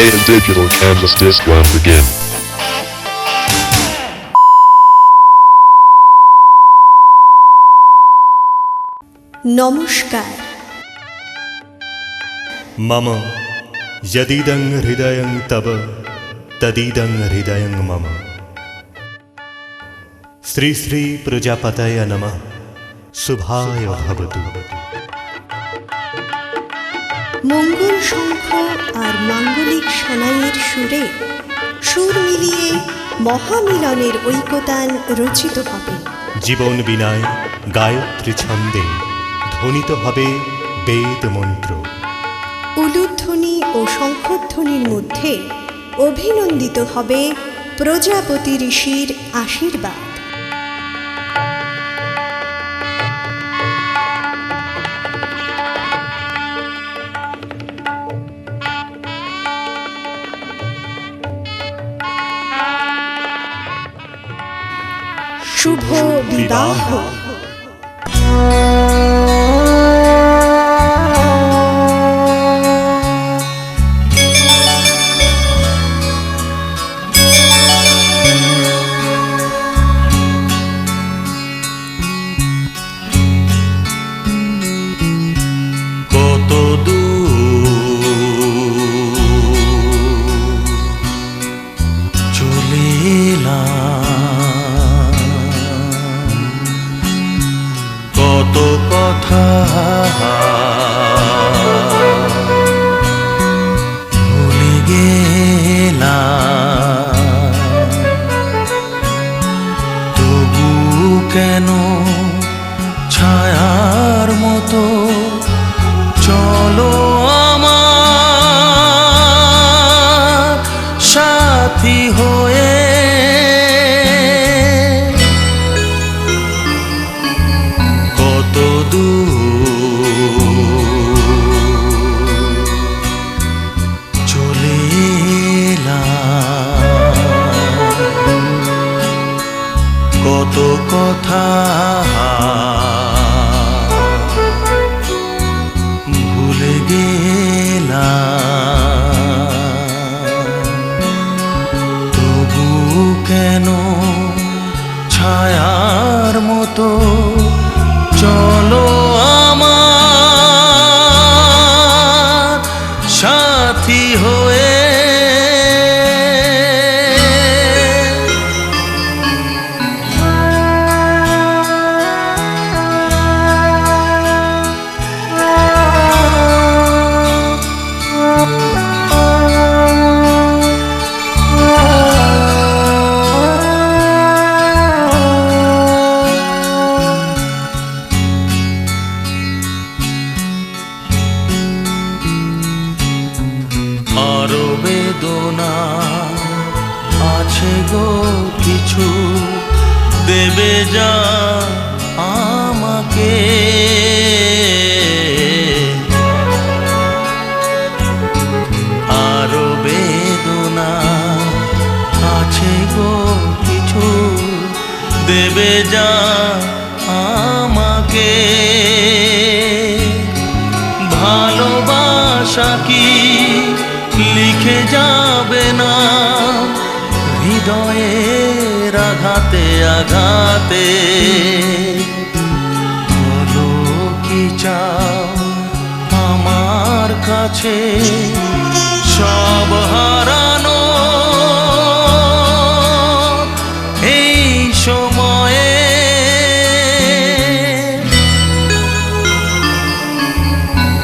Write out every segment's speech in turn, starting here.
AM Digital Canvas Disc One begin. নমস্কার। मम यदीदं हृदयं तव तदीदं हृदयं मम। श्री श्री प्रजापतये नमः। शुभाय भवतु। মঙ্গল শঙ্খ আর মাঙ্গলিক সানাইয়ের সুরে সুর মিলিয়ে মহামিলনের ঐকতান রচিত হবে। জীবন বিনায় গায়ত্রী ছন্দে ধ্বনিত হবে বেদ মন্ত্র। উলুধ্বনি ও শঙ্খধ্বনির মধ্যে অভিনন্দিত হবে প্রজাপতি ঋষির আশীর্বাদ। শুভ বিবাহ। কত চলে কত কথা ভুলে গেলাম, তবু কেন ছায়ার মতো চলো আমার সাথী হয়ে। কত চলে কত কথা ভুলে গেলাম, তবু কেন ছায়ার মতো চলো আমার সাথী হয়ে। আরো বেদনা আছে গো কিছু, দেবে যা আমাকে। আরো বেদনা আছে গো কিছু, দেবে যা আমাকে। ভালোবাসা কি লিখে যাবে না হৃদয়ের আঘাতে আঘাতে? বলো কি চাও আমার কাছে সব হারানো এই সময়ে?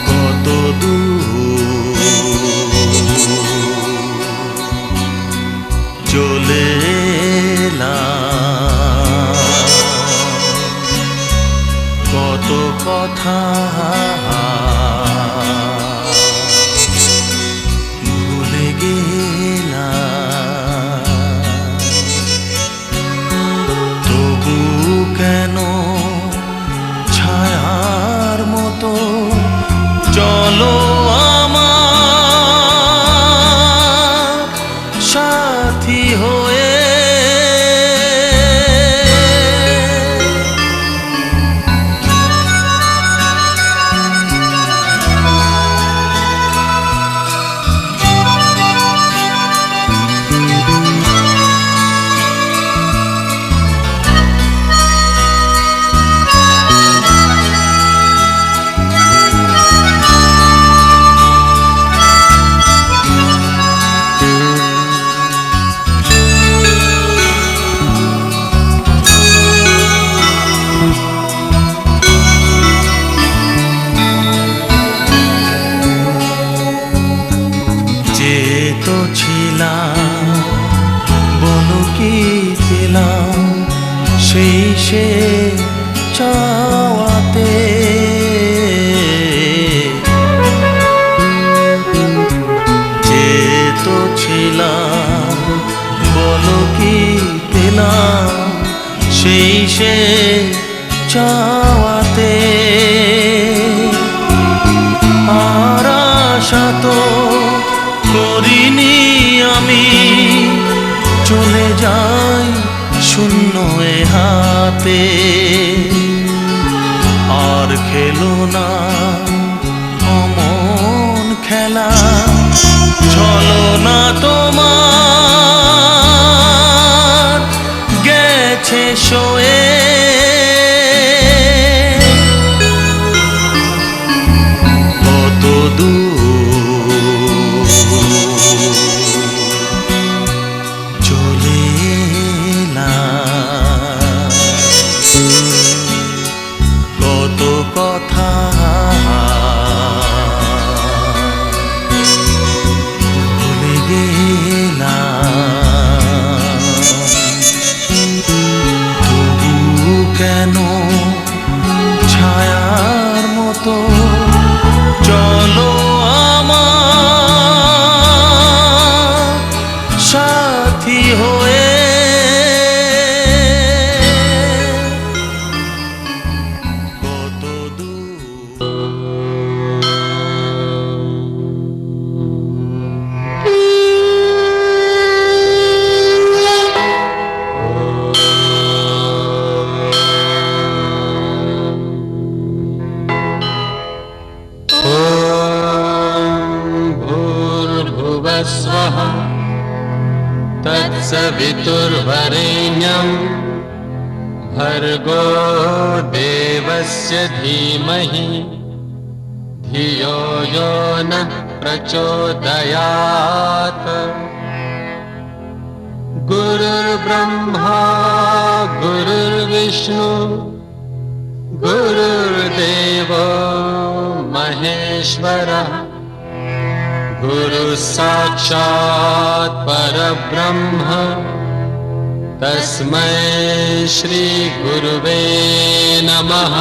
কত চলে কত কথা ভুলে গেলাম। সে চাওয়াতে যে তো ছিলাম বলো কি পেলাম সেই সে চাওয়াতে আর আশা তো করিনি আমি চলে যাই শূন্য এ হাতে আর খেলো না অমন খেলা চলো না তোমার গেছে শোয়ে কত দূর চলে এলাম কত কথা ভুলে গেলাম তবু কেন ছায়ার মতো চলো আমার সাথী হয়ে কত দূর भूर्भुवस्वः तत्सवितुर्वरेण्यं भर्गो देवस्य धीमहि धियो यो नः प्रचोदयात् गुरुर्ब्रह्मा गुरुर्विष्णु गुरुर्देवो महेश्वरः गुरुः साक्षात् परब्रह्म तस्मै श्री गुरुवे नमः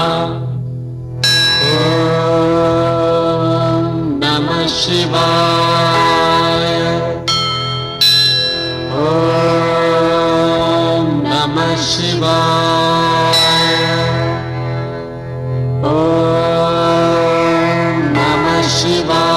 ॐ नमः शिवाय ॐ नमः शिवाय ॐ नमः शिवाय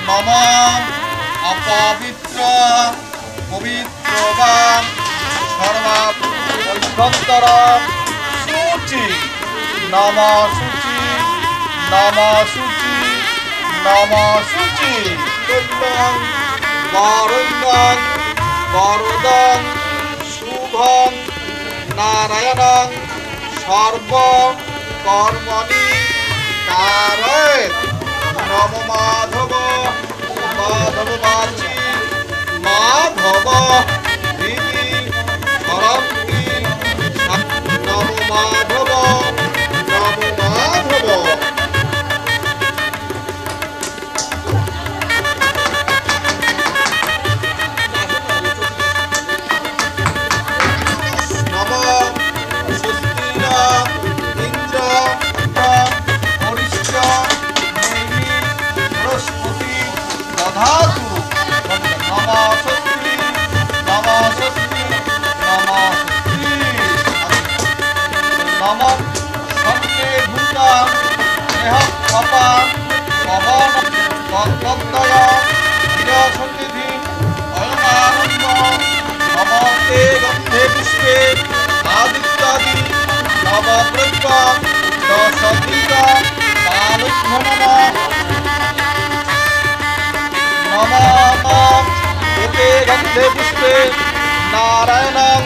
মম অপবিত্র পবিত্র প্রবাম সর্বাভ্যন্তরম শুচি নম শুচি নম শুচি নম শুচি তুল্যং বরুণং বরদং শুভং নারায়ণং সর্ব কর্মণি কারয়েৎ নম মাধব মাধব বাচি মাধব দিদি সরন্তি নম মাধব নম মাধব নম স্বস্তির ইন্দ্র হরিশ্চ নৈমি বৃহস্পতি দধাতু নম স্বস্তি নম স্বস্তি নম স্বস্তি নম সন্তে ভূতা দেহ কপা পবন তদ্বদয় চিরসন্নিধি অয়মানন্দ নমস্তে গন্ধে পুষ্পে আদিত্যাদি নবদ্রব্য দশদীপ পালুভ্য নম এতে গন্ধে পুষ্পে নারায়ণং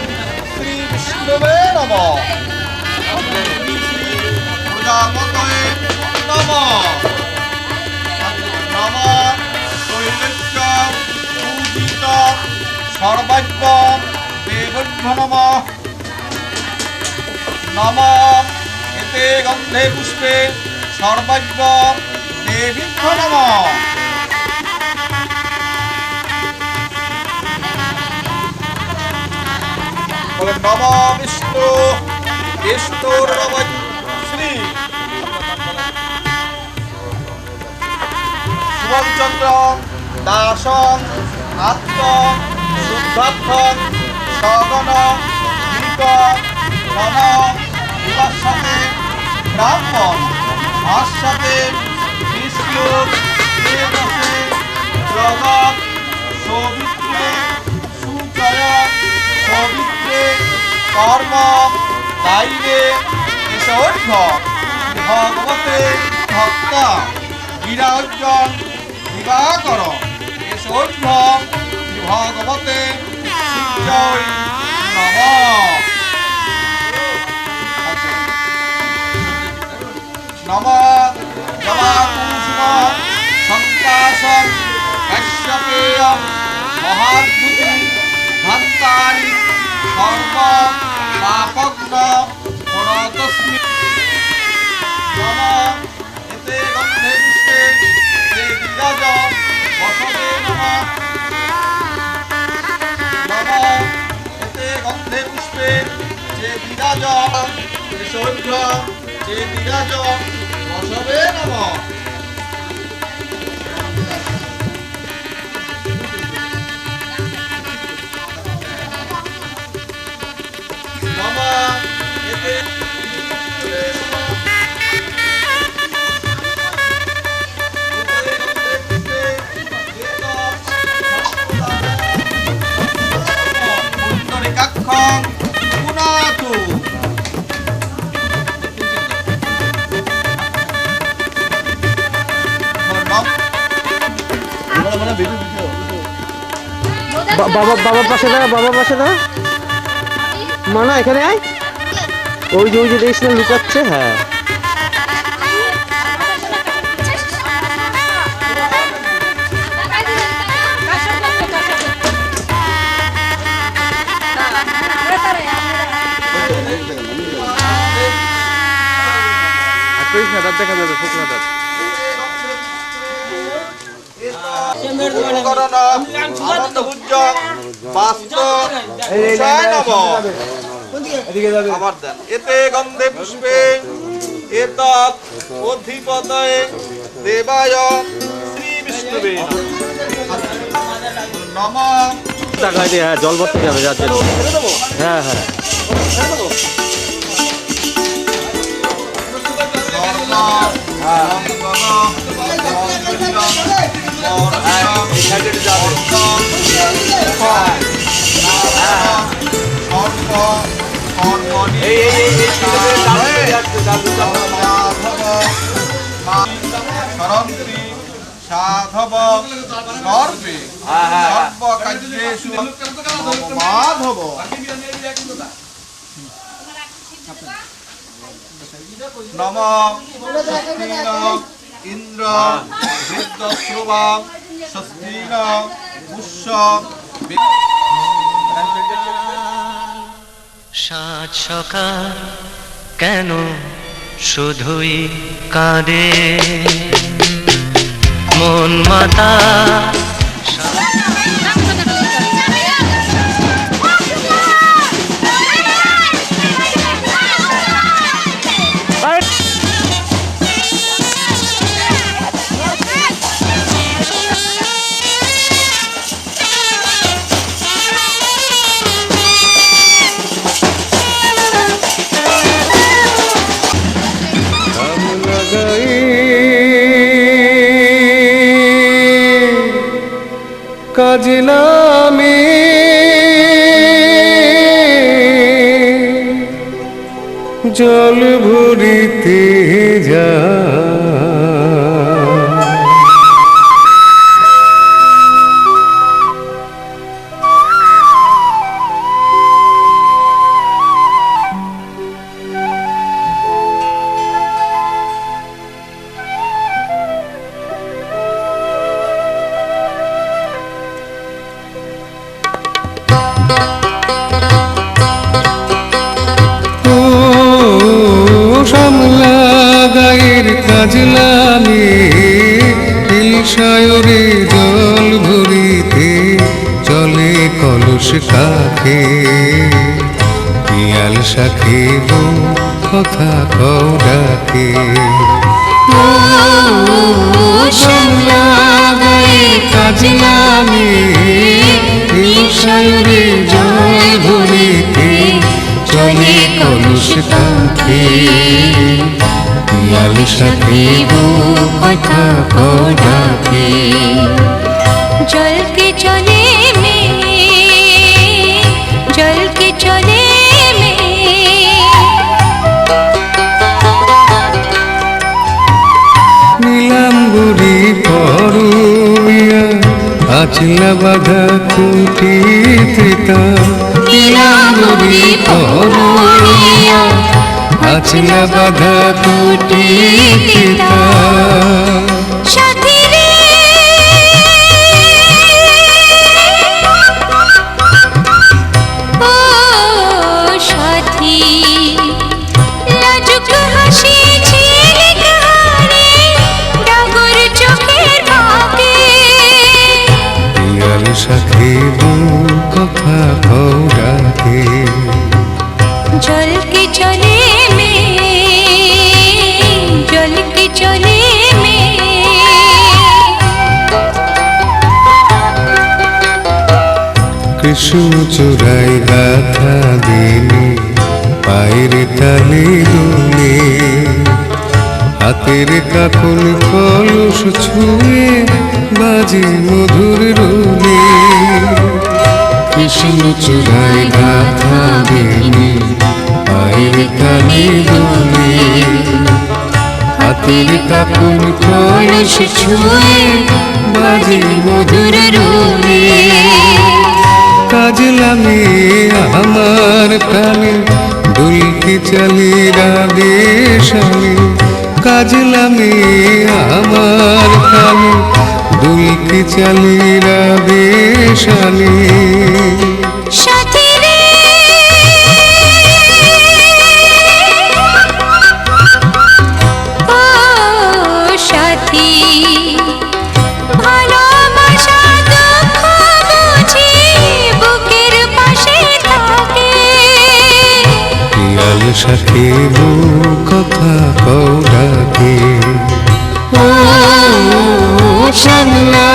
শ্রী বিষ্ণুবে নম প্রজাপতয়ে নম নম শৈলস্য পূজিত সর্বাজ্ঞ দেবভ্য নম নম এতে গন্ধে পুষ্পে সর্বাজ্ঞ দেবীভ্য নম বলেন নম বিষ্ণু বিষ্ণুর নম শ্রী শুভচন্দ্র দাসং আত্ম শুদ্ধার্থং সগণ দীপ নম বিভাসাতে ব্রাহ্মণ ভাষ্যতে বিষ্ণু দেবসে জগৎ সৌমিত্রে সুচয় পবিত্রে কর্ম দায়িরে এসর্ঘ ভগবতে ভক্ত বিরাজন দিবাকর এসর্ঘ ভগবতে সূর্যৈ নম নম জবাকুসুম সংকাশং কাশ্যপেয়ং মহাদ্ভুতি ধন্তানি সর্ব পাপগ্ন প্রণতস্মি নম এতে গন্ধে পুষ্পে যে বিরাজ বসবে নম নম এতে গন্ধে পুষ্পে যে বিরাজ সৌর্য যে বিরাজ বসবে নম নম এতে পুণ্ডরিকাক্ষং পুনাতু বাবার পাশে দাঁড়া, বাবার পাশে দাঁড়া। মানা এখানে আয়। ওই যে দেখিস না লুকাচ্ছে। হ্যাঁ দেখা যাবে শুকনা দাঁত। এতে গন্ধে পুষ্পে এতৎ অধিপতয়ে দেবায় শ্রী বিষ্ণুবে নমঃ। টাকা দিয়ে হ্যাঁ জল ভরতে যাবে যার জন্য। হ্যাঁ হ্যাঁ সরন্ত্রী সাধব সর্বে সর্বকার্যেষু মাধব। নম স্বস্তিন ইন্দ্র বৃদ্ধশ্রবা স্বস্তিন পুষ্য। সাত সকাল কেন শুধুই কাঁদে মন মাতা কাজে নামে জল ভরিতে যা কাজলামে সায়রে জল ভরিতে চলে কলস কাখে পিয়াল শাখে কথা কও ডাকে কাজলামে সায়রে জল ভরিতে চলে কলস কাখে পিয়াল শাখে কথা কও ডাকে জল के चले में जल के चले में নীলাম্বরী পরমিয়া আচলা বাধা কুটি ত্রিতা নীলাম্বরী পরমিয়া আচলা বাধা কুটি ত্রিতা সাথী রে ও সাথী লাজুক হাসি ছিলে কাহারে ডাগর চোখের ভাগে পিয়াল শাখে কথা কও ডাকে जल के चले में जल के चले में কৃষ্ণ চূড়াই গাথা দিনে পায়ের তালে দুলে হাতের কাকন কলস ছুঁয়ে বাজে মধুর রুলে কৃষ্ণ চূড়াই গাথা দিনে পায়ের তালে দুলে হাতের কাকন কলস ছুঁয়ে বাজে মধুর রুলে কাজলামে আমার প্রাণে দুলকি চলে রাধে শালে কাজলামে আমার প্রাণে দুলকি চলে রাধে শালে সাথী রে ও সাথী ভালোবাসা দুঃখ বুঝি বুকের পাশে থাকে পিয়াল শাখে কথা কও ডাকে ও শ্যামলা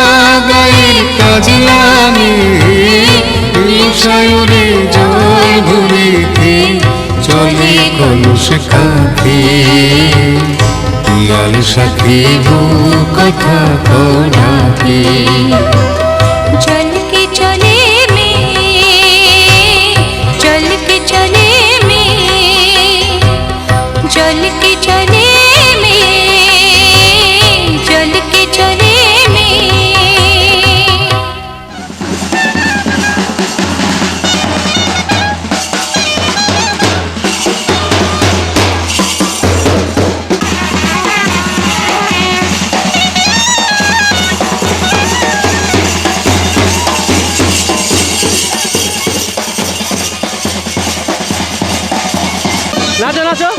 গায়ের কাজলামে সায়রে জল ভরিতে চলে কলস কাখে পিয়াল শাখে কথা কও ডাকে जल के चले में जल के चले में নাচো।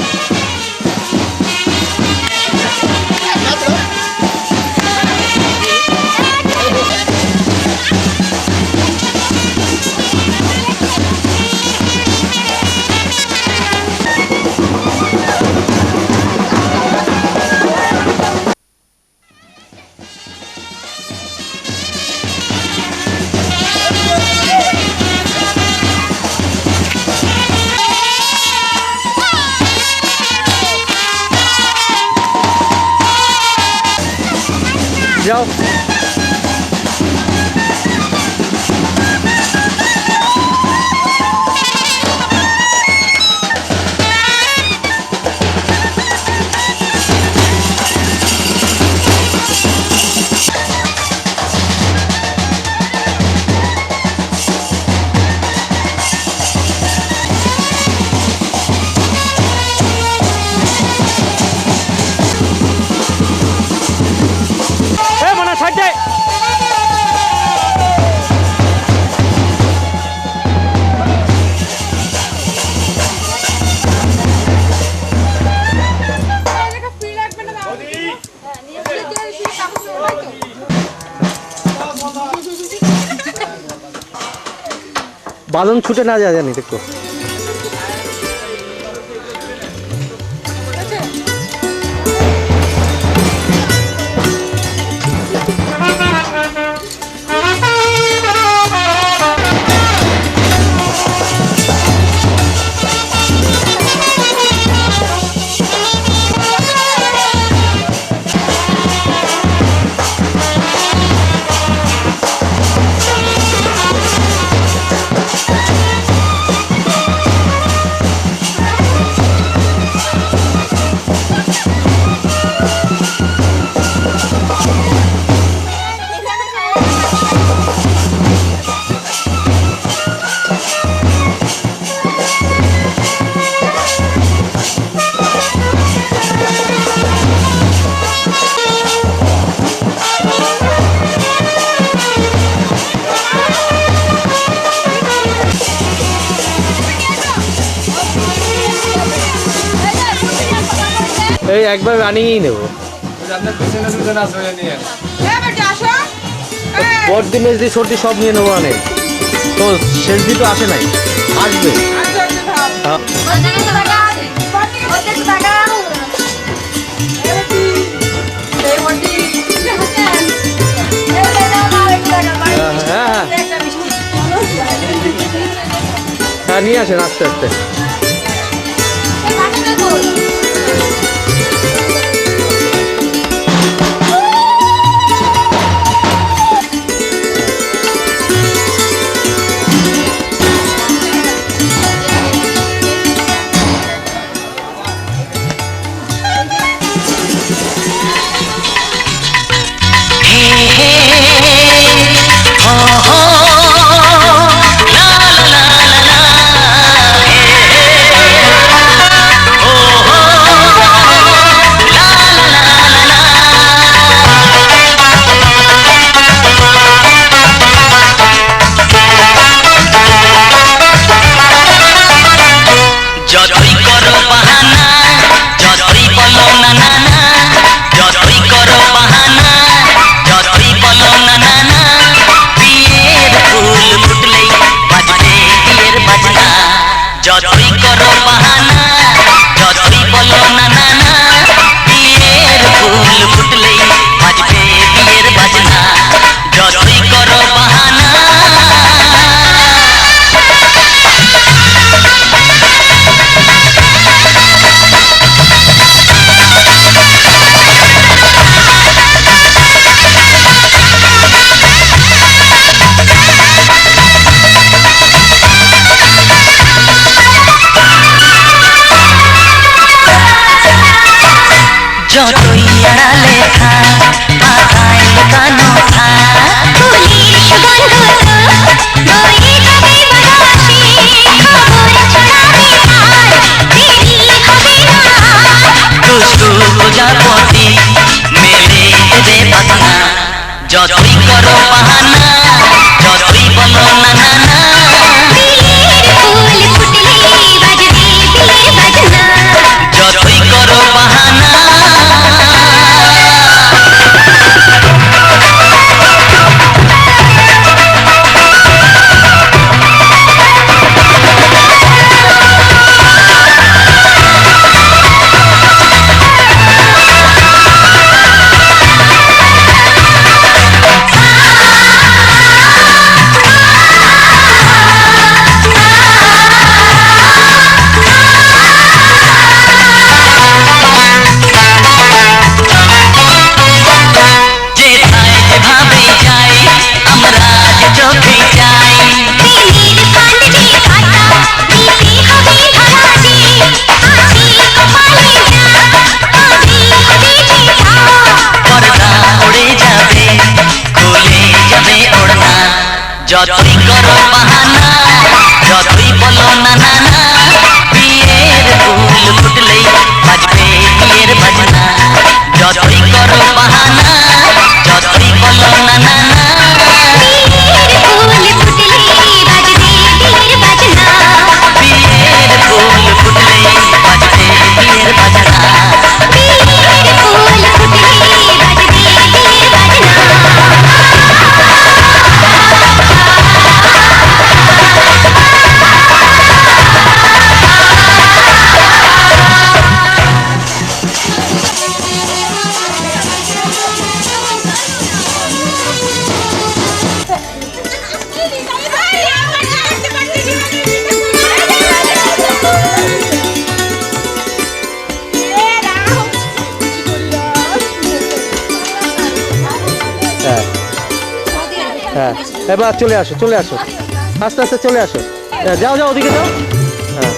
যাও। মানে সাইডে বালুন ছুটে না যায় জানি দেখো। এই একবার রানিংই নেবো। বর্দি মেজদি সর্দি সব নিয়ে নেবো অনেক। তো শেষদি তো আসে নাই, আসবে। হ্যাঁ হ্যাঁ নিয়ে আসেন আস্তে আস্তে। যতই আড়ালে থাক মাথায় লুকানো থাক ফুলের সুগন্ধ বয়ে যাবে বাতাসে, খবর ছড়াবে আর দেরি হবে না। দুষ্টু প্রজাপতি মেলে দেবে পাখনা, যতই করো বাহানা যতই বলো না না না। বিয়ের ফুল ফুটলে বাজবে বিয়ের বাজনা। যতই করো বাহানা যতই বলো না না না বিয়ের ফুল ফুটলেই বাজবে বিয়ের বাজনা যতই করো বাহানা যতই বলো না না না বিয়ের ফুল ফুটলেই বাজবে বিয়ের বাজনা বিয়ের ফুল ফুটলেই বাজবে বিয়ের বাজনা বিয়ের ফুল ফুটলেই বাজবে বিয়ের বাজনা হ্যাঁ হ্যাঁ এবার চলে আসো আস্তে আস্তে চলে আসো যাও যাও ওদিকে যাও হ্যাঁ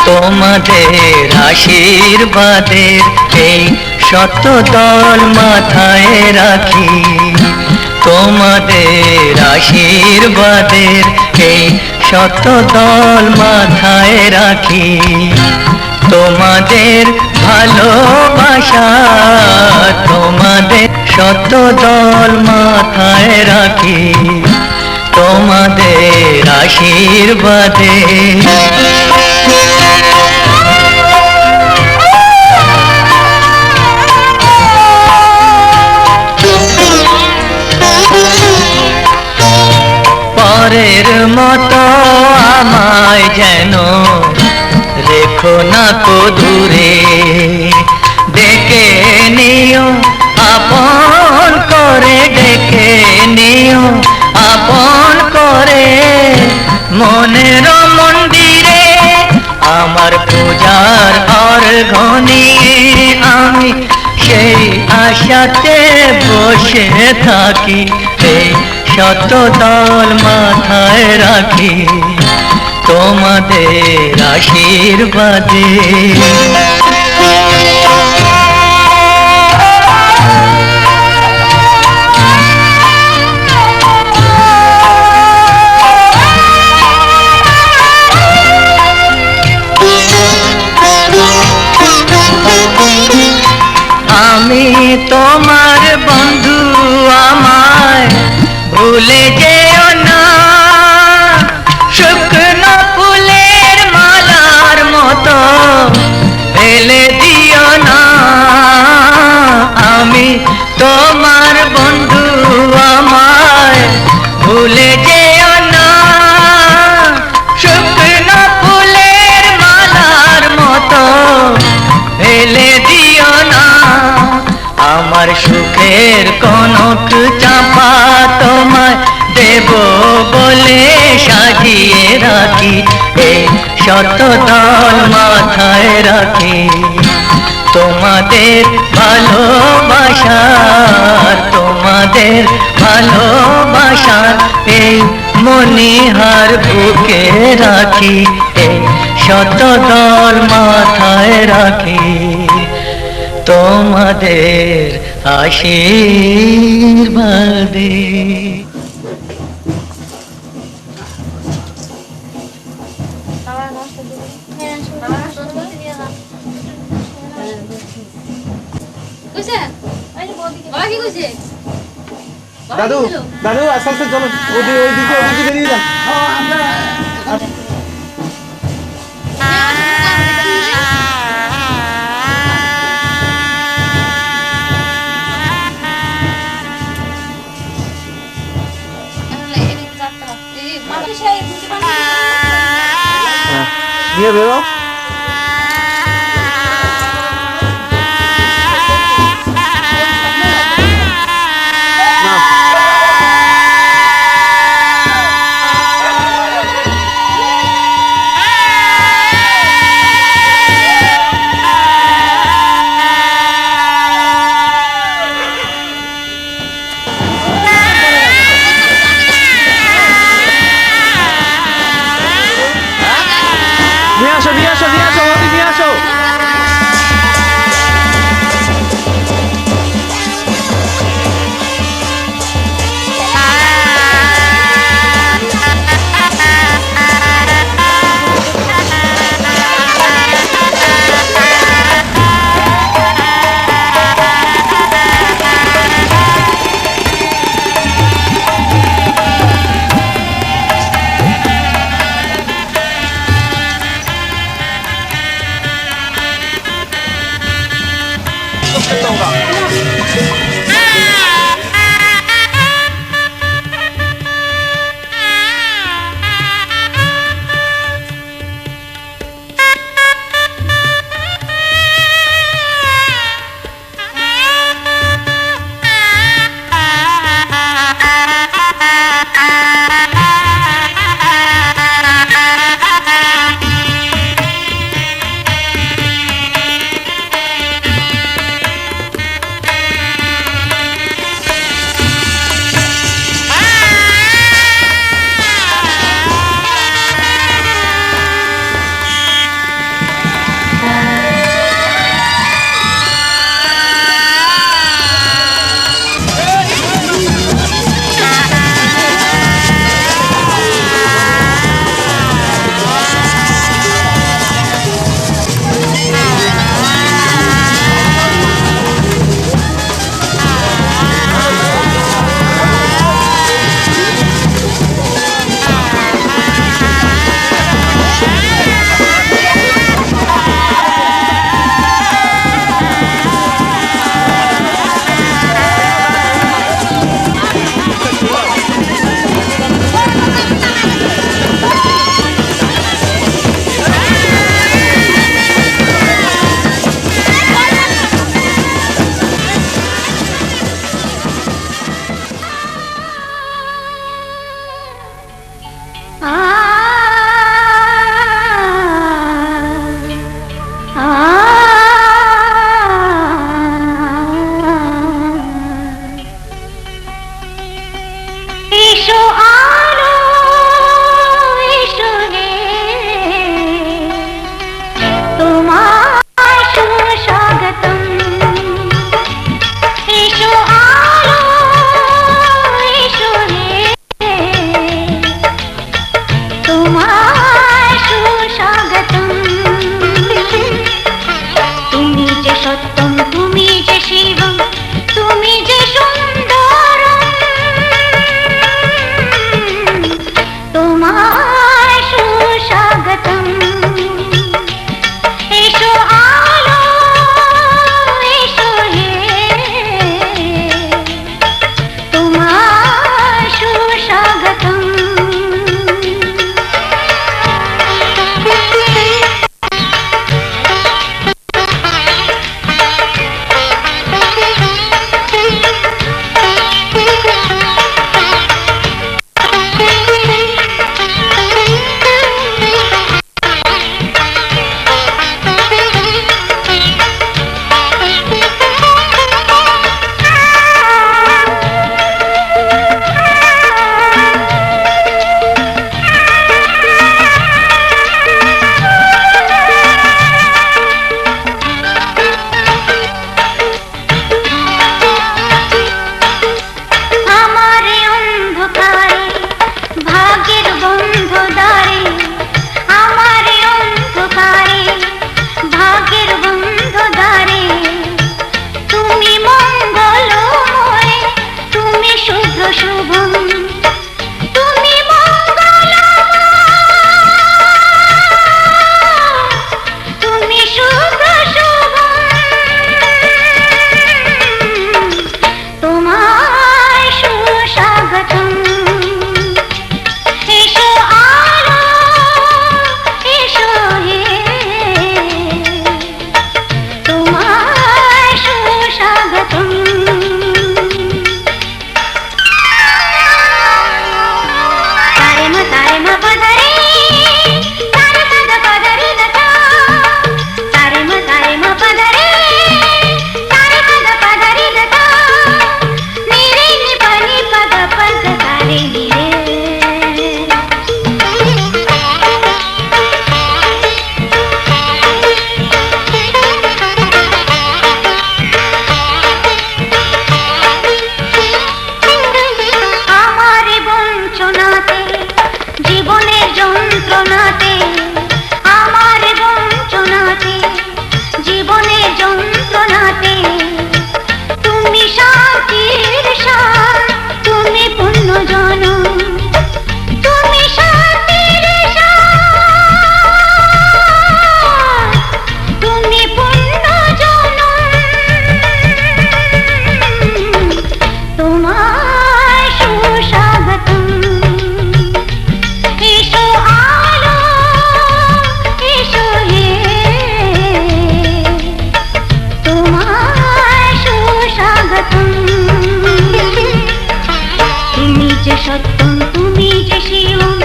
তোমাদের আশীর্বাদের এই শত দল মাথায় রাখি তোমাদের আশীর্বাদের এই শত দল মাথায় রাখি তোমাদের ভালোবাসা তোমাদের শত দল মাথায় রাখি তোমাদের আশীর্বাদে পরের মতো আমায় যেন রেখো না কো দূরে ডেকে নিও আপন করে ডেকে নিও আপন করে মনের মন্দিরে আমার পূজার অর্ঘ নিয়ে আমি সেই আশাতে বসে থাকি এই শত দল মাথায় রাখি তোমাদের আশীর্বাদে আমি তোমার বন্ধু আমায় ভুলে যেও না শুকনো ফুলের মালার মতো ফেলে দিও না আমি তোমার বন্ধু আমায় ভুলে যেও না শুকনো ফুলের মালার মতো ফেলে দিও না আমার সুখের কনক চাপা তোমায় দেব বলে সাজিয়ে রাখি এই শত দল মাথায় রাখি তোমাদের ভালোবাসার এই মনিহার বুকে রাখি এই শত দল মাথায় রাখি তোমাদের আশীর্বাদে কইছে? বাবা কি কইছে? দাদু দাদু আস্তে আস্তে চলো, ওইদিকে বেরিয়ে যান। নিয়ে বেরো। নিয়ে আসো ওকে নিয়ে আসো। যন্ত্রণাতে তুমি শান্তির সার, তুমি পুণ্য জনম, তুমি শান্তির সার, তুমি পুণ্য জনম। তোমায় সুস্বাগতম। এসো আলো, এসো হে, তোমায় সুস্বাগতম। তুমি যে সত্যম, তুমি যে শিবম,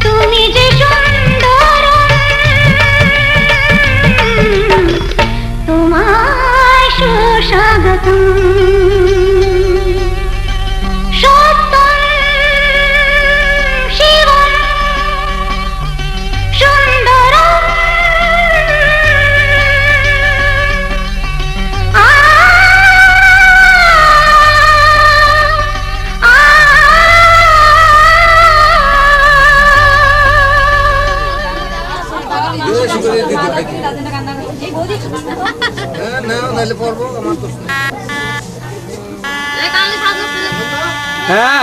তুমি যে সুন্দরম, তোমায় সুস্বাগতম। সত্যম শিবম সুন্দরম। হ্যাঁ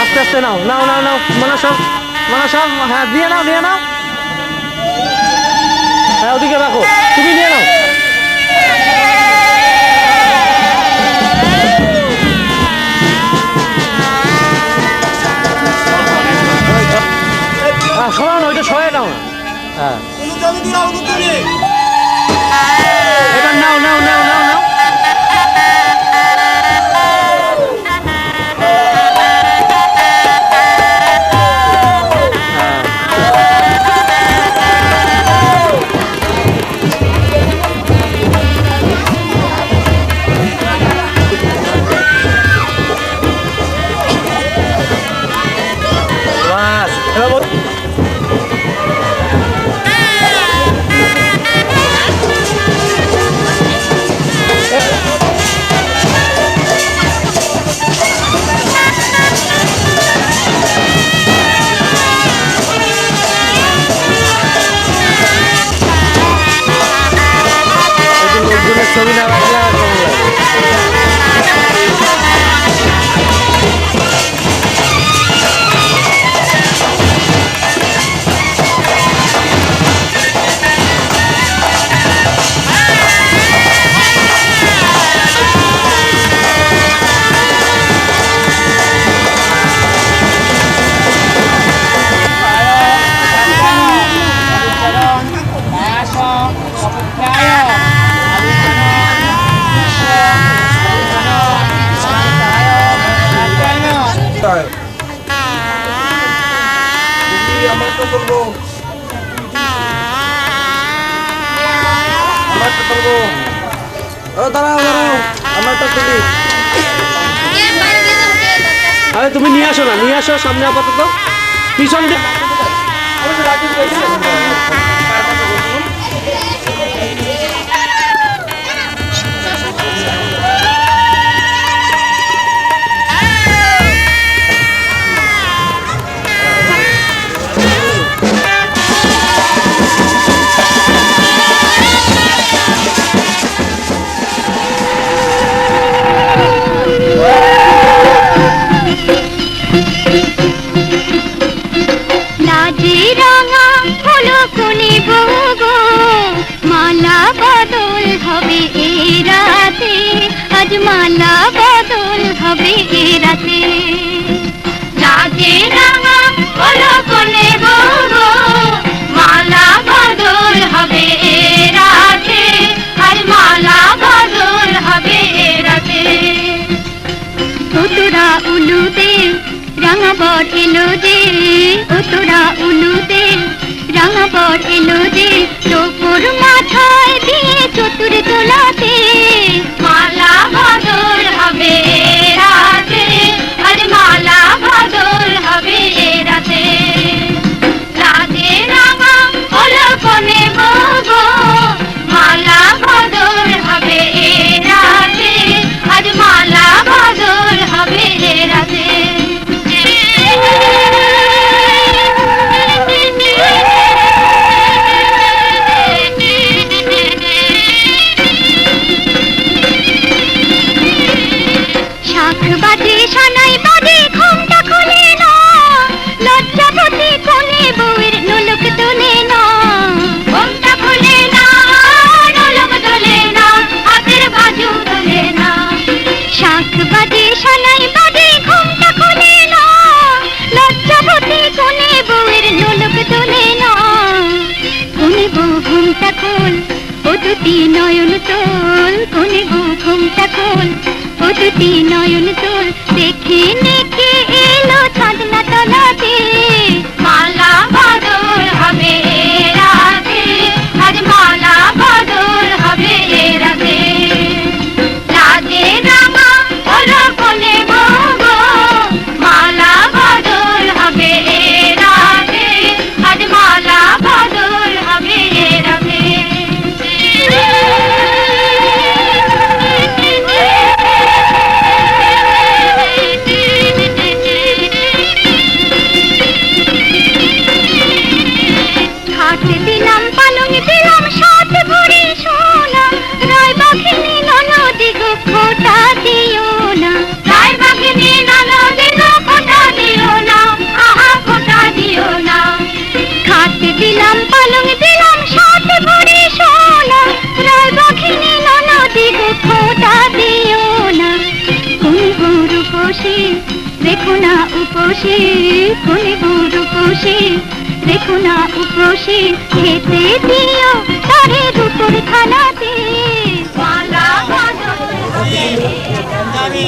আস্তে আস্তে নাও নাও নাও নাও, মনসা মনসা, হ্যাঁ দিয়ে নাও নিয়ে নাও, হ্যাঁ ওদিকে রাখো, তুমি নিয়ে নাও। হ্যাঁ সরাও না, ওইটা সরাই নাও না। হ্যাঁ এবার নাও নাও নাও নাও নাও। বাস এবার ছবি না রাখলে আর কেমন লাগে? আরে তুমি নিয়ে আসো না, নিয়ে আসো সামনে আপাতত, পিছন মালা বদল হবে এ রাতে, রাজে রাঙা হলো কোলে গো, মালা বদল হবে এ রাতে, আর মালা বদল হবে এ রাতে। তোরা উলুতে রাঙা বর এলো যে, তোরা উলুতে রাঙা বর এলো যে, তোর মাথায় দিয়ে চতুর তোলাতে, মালা বদল হবে রাতে, রাধে শাখ বাজে সানাই বাজে ঘুমটা খুলে না লজ্জাবতী কোণে বউয়ের নোলক তোলে না ঘুমটা খুলে না নোলক তোলে না হাতের বাজু তোলে না শাখ বাজে সানাই বাজে ঘুমটা খুলে না লজ্জাবতী কোণে বউয়ের নোলক তোলে না কোণে বউ ঘুমটা খোল ও দুটি নয়ন তোল কোণে বউ ঘুমটা খোল ও দুটি নয়ন তোল দেখে নেকে এলো চাঁদনা তলাতে মালা বদল হবে এ রাতে আজ মালা বদল হবে এ রাতে রাতে রামা হলো কোনে বউ মালা বদল হবে এ রাতে আজ মালা বদল হবে এ রাতে খাট দিলাম পালং দিলাম সাত ভরি সোনা রায় বাঘিনী ননদি গো খোটা দিও না রায় বাঘিনী ননদি গো খোটা দিও না আহা খোটা দিও না খাট দিলাম পালং দিলাম সাত ভরি সোনা রায় বাঘিনী ননদি গো খোটা দিও না কোন গৌর উপসী দেখো না উপসী কোন গৌর উপসী দেখো না উপসী খেতে দিও তারে রূপর খানাতে মালা বদল হবে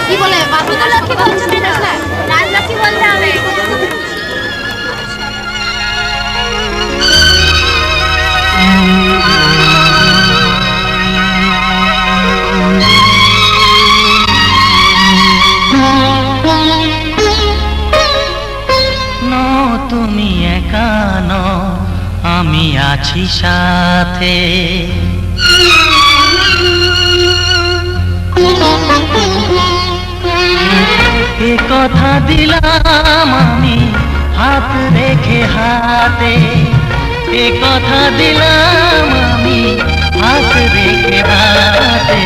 কি বলে বাবু তো লক্ষ্মী বলছে না রাজলক্ষ্মী বলতে হবে তুমি একা নও আমি আছি সাথে এ কথা দিলাম আমি হাত রেখে হাতে এ কথা দিলাম আমি হাত রেখে হাতে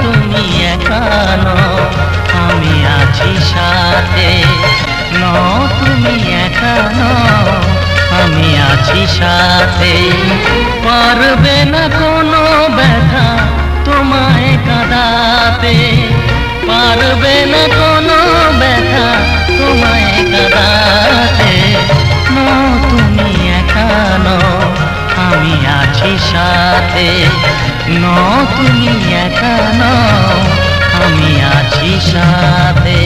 তুমি একা নও আমি আছি সাথে তুমি একা নও আমি আছি সাথে পারবে না কোনো ব্যথা তোমায় কাঁদাতে পারবে না কোনো ব্যথা তোমায় কাঁদাতে তুমি একা নও আমি আছি সাথে তুমি একা নও আমি আছি সাথে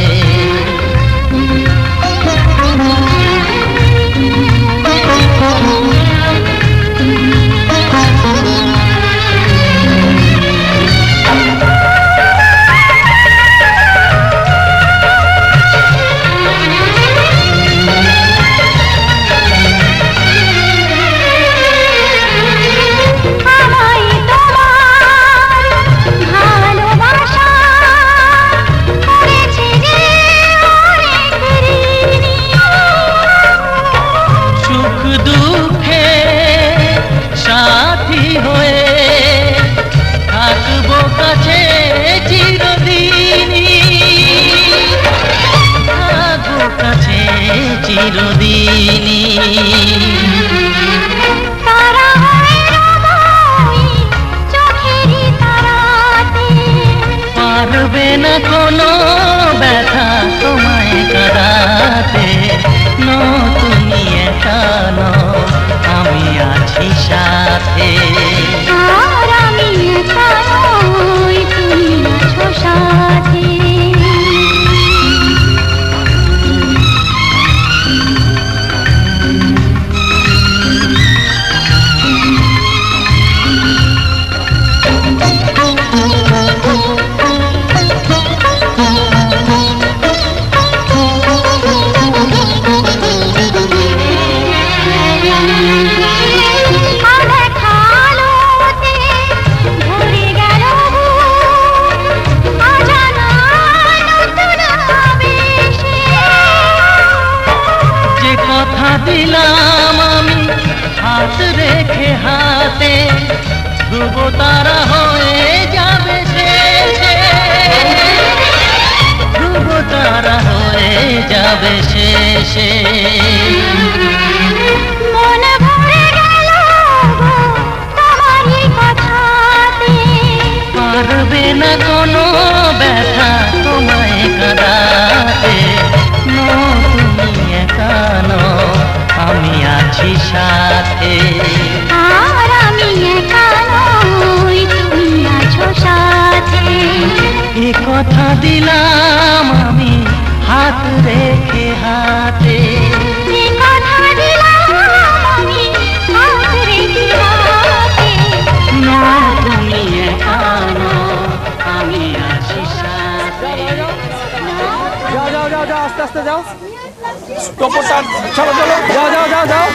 চিরদিনই তারা হয়ে রব চোখেরই তারাতে পারবে না কোনো ব্যথা তোমায় কাঁদাতে তুমি একা নও আমি আছি সাথে আর আমি একা এসে মন ভরে গেল গো তোমারই কথাতে, পারবে না কোনো ব্যথা তোমায় কাঁদাতে। তুমি একানো আমি আছি সাথে, আর আমি একা নই তুমি আছো সাথে। এ কথা দিলাম আমি হাত রেখে হাতে। এ কথা দিলাম আমি হাত রেখে হাতে। না তুমি একানো আমি আছি সাথে। যাও যাও যাও যাও, আস্তে আস্তে যাও। চলো চলো, যাও যাও যাও যাও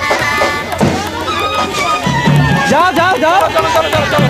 যাও যাও যাও, চলো চলো চলো চলো।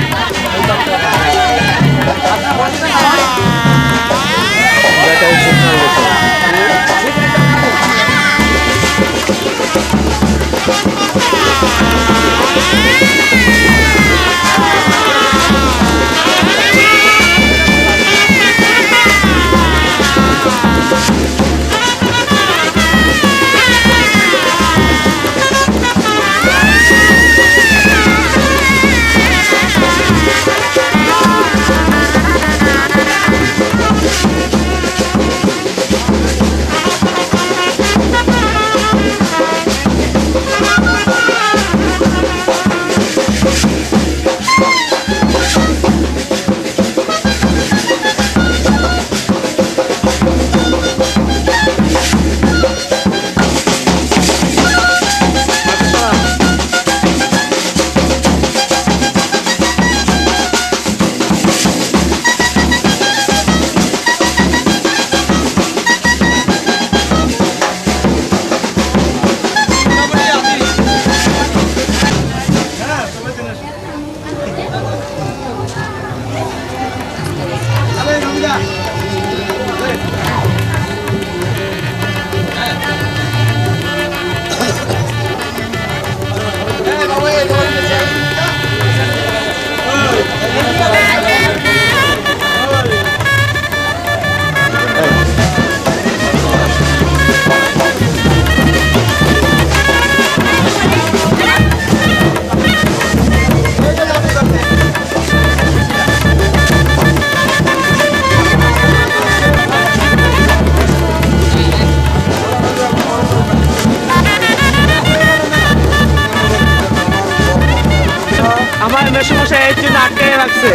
আমার মেশমশাই এর জন্য আটকে রাখছে।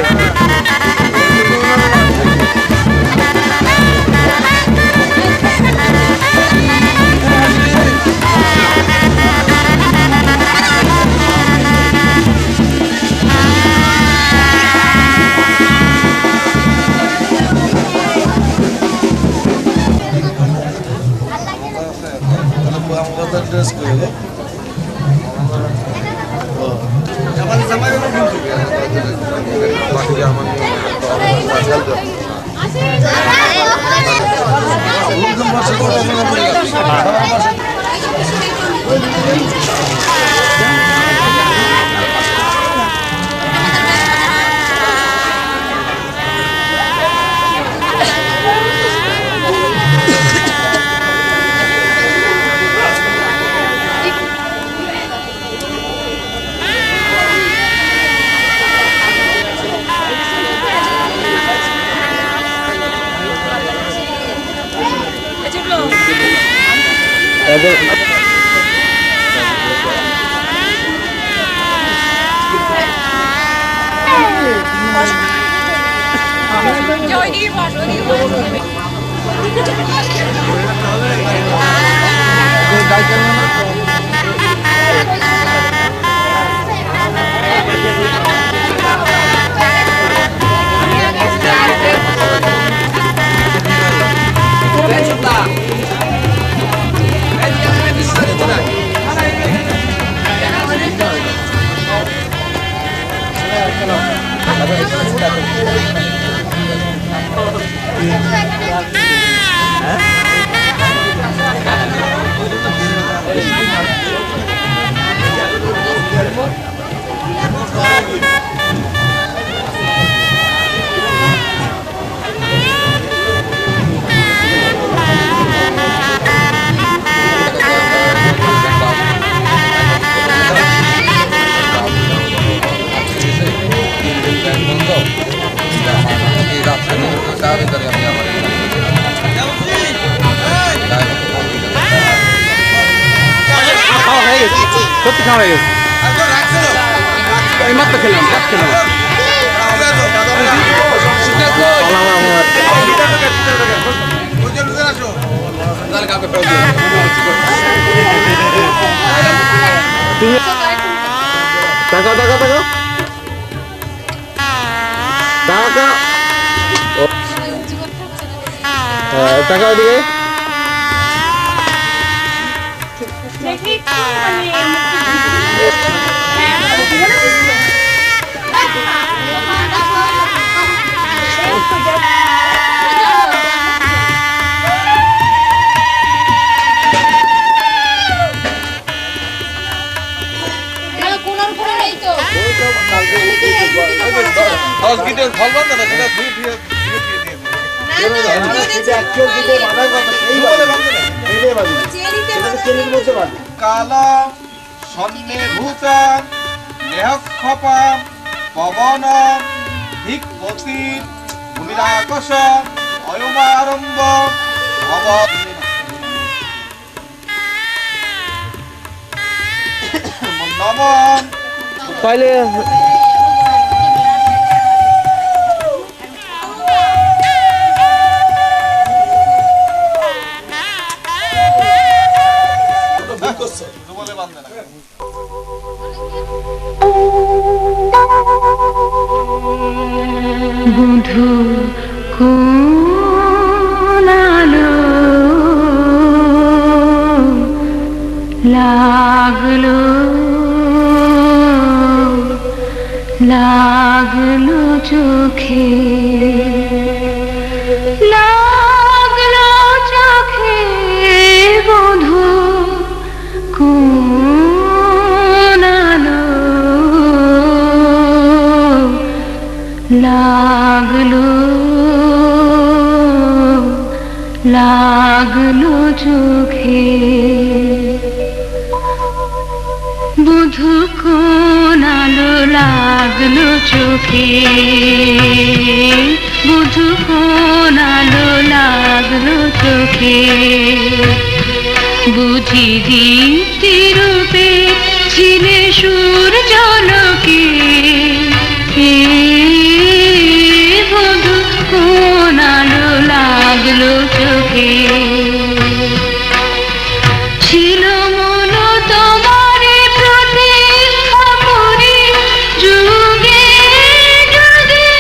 হয়ে গেছে এইমাত্র খেলাম টাকা টাকা টাকা টাকা টাকা ওদিকে কালা সন্নিভূতান লেহক্ষপাম পবনম ধিকপতি ভূমিরাকশ অয়মারম্ভ ভব নমন তাইলে বলে বান্ধে না বধূ কোনালো লাগলো লাগলো চোখে লাগলো চোখে বধূ কোনালো লাগলো লাগলো চোখে বধূ কোনালো লাগলো চোখে বধূ কোনালো লাগলো চোখে বুঝি দীপ্তি রূপে ছিলে সূর্যালোকে বধূ কোনালো লাগলো চোখে ছিল মন তোমারে প্রতীক্ষা করে যুগে যুগে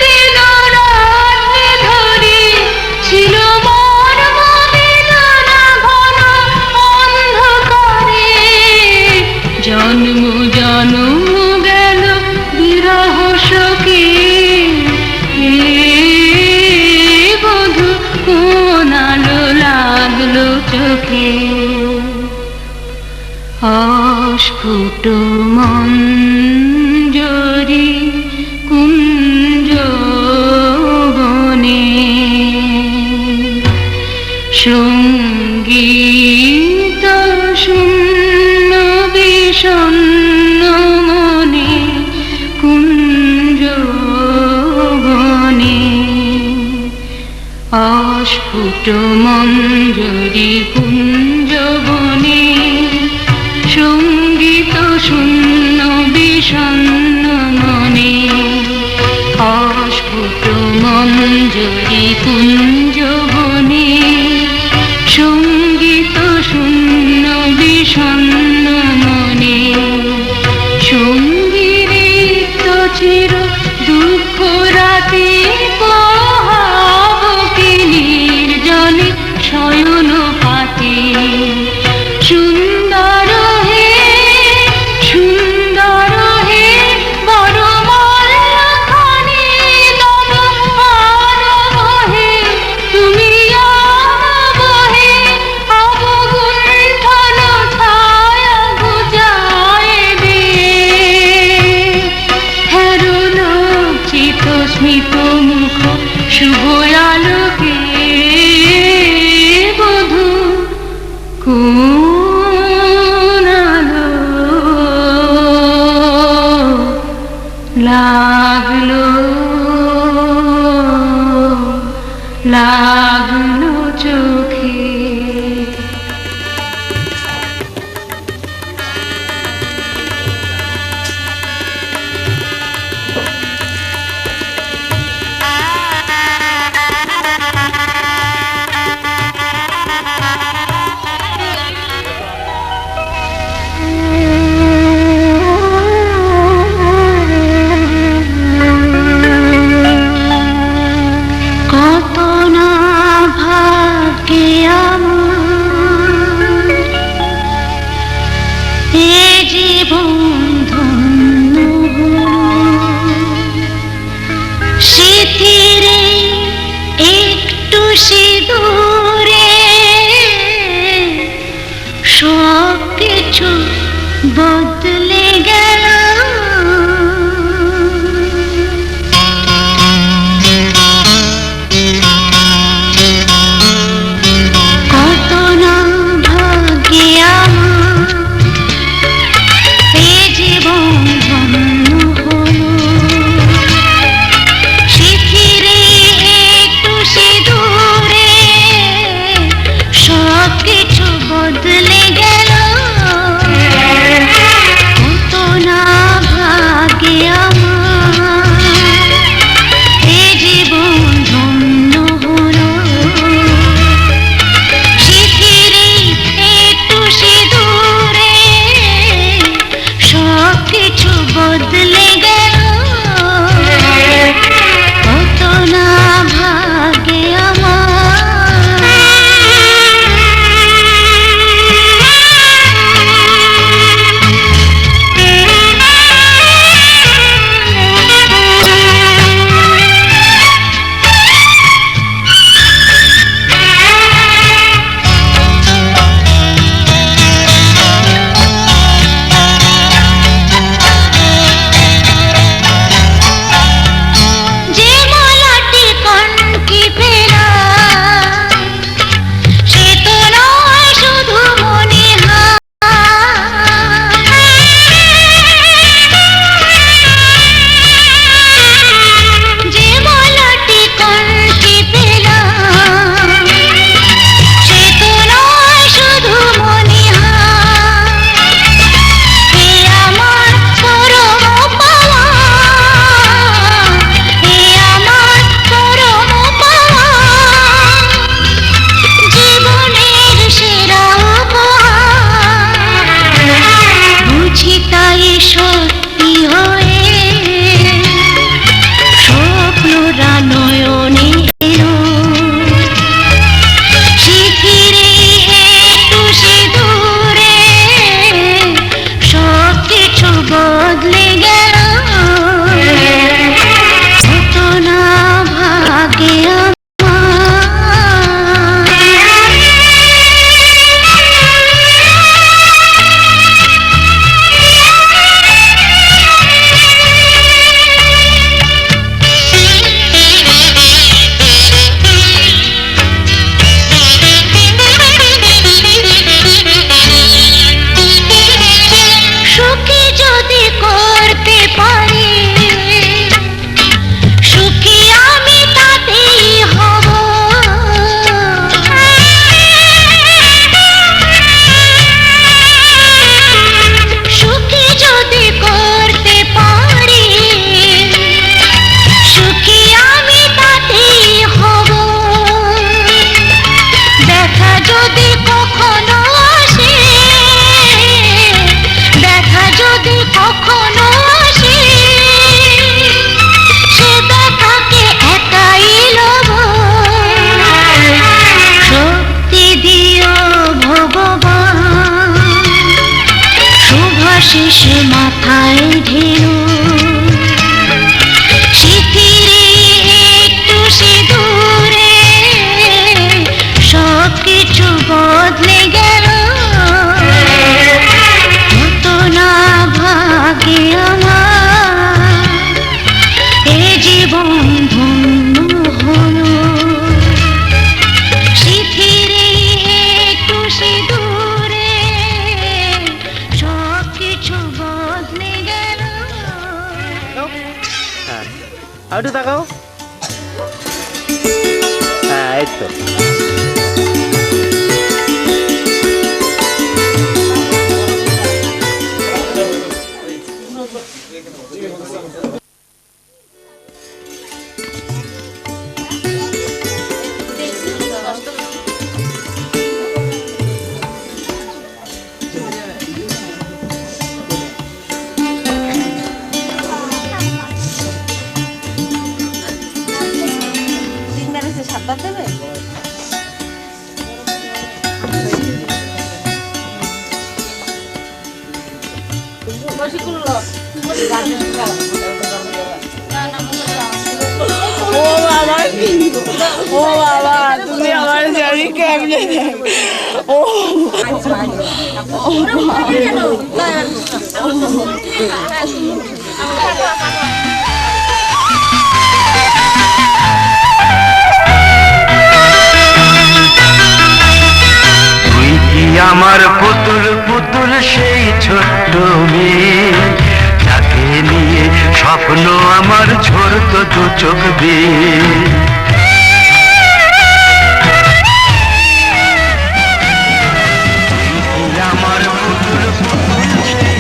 দিন রাত্রি ধরে ছিল মন বেদনা ঘন অন্ধকারে জন্ম জন্ম গেল বিরহ শোকে বধূ কোনালো লাগলো চোখে অস্ফুট মঞ্জরি কুঞ্জ বনে সঙ্গীত শূন্য বিষণ্ণ মনে কুঞ্জ বনে অস্ফুট মঞ্জরি কুঞ্জ বনে সঙ্গীত শূন্য বিষণ্ণ মনে অস্ফুট মঞ্জরি কুঞ্জ বনে সঙ্গীত শূন্য বিষণ্ণ মনে সঙ্গীত চির দুঃখ রাতে পোহাবকে নির্জনে শয়ন পাতে সুন্দর হে বড় মল্লখানি তব আনবহে তুমি আনবহে অবগুণ্ঠন ছায়া গুজায় দে হেরুলচিত স্মিত মুখ শুভ আলোকে বধূ কোনালো লাগলো লাগলো চোখে এই তো ও বাবা তুমি আমার জানি কেমনে ও তুই কি আমার পুতুল পুতুল সেই ছোট্ট মেয়ে যাকে নিয়ে স্বপ্ন আমার ঝরত দু চোখ দিয়ে আমার পুতুল পুতুল সেই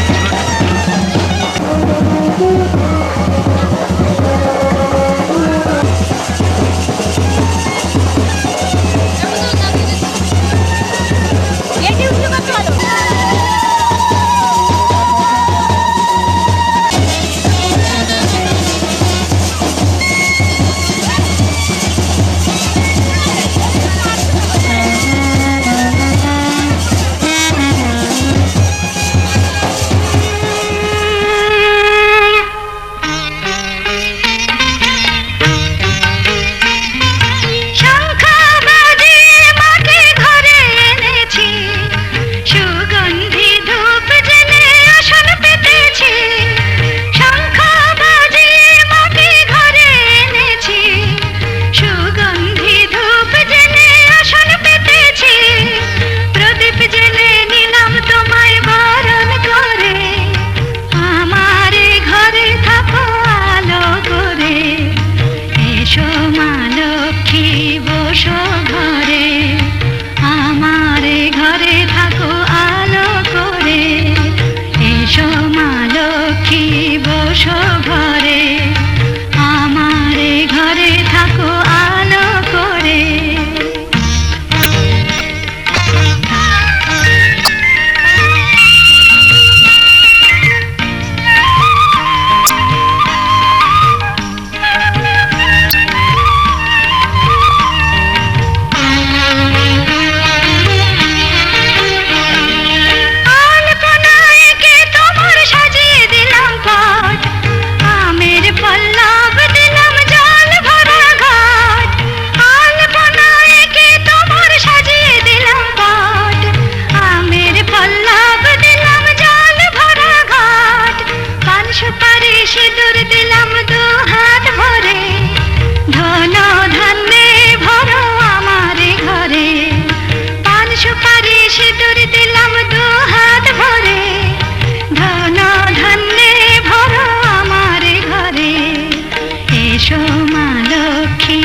এসো মা লক্ষ্মী